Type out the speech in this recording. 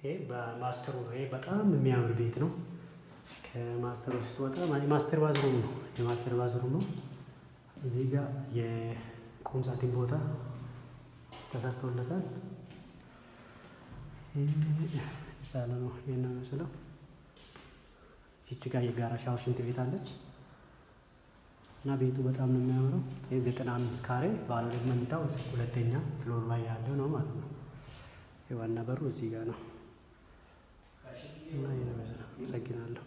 ይሄ በማስተሩ ነው። ይሄ በጣም የሚያምር ቤት ነው። ከማስተሩ ስትወጣ ማስተር ባዝሩም ነው። የማስተር ባዝሩም ነው። እዚህ ጋር የቁም ሳጥን ቦታ ተሰርቶለታል። ሳለ ነው ይሄን ነው የሚመስለው። እዚች ጋር የጋራ ሻወር ሽንት ቤት አለች እና ቤቱ በጣም ነው የሚያምረው። ይሄ 95 ካሬ ባለ ሁለት መኝታ ሁለተኛ ፍሎር ላይ ያለው ነው ማለት ነው። የዋና በሩ እዚህ ጋር ነው እና ይሄን ነው። አመሰግናለሁ።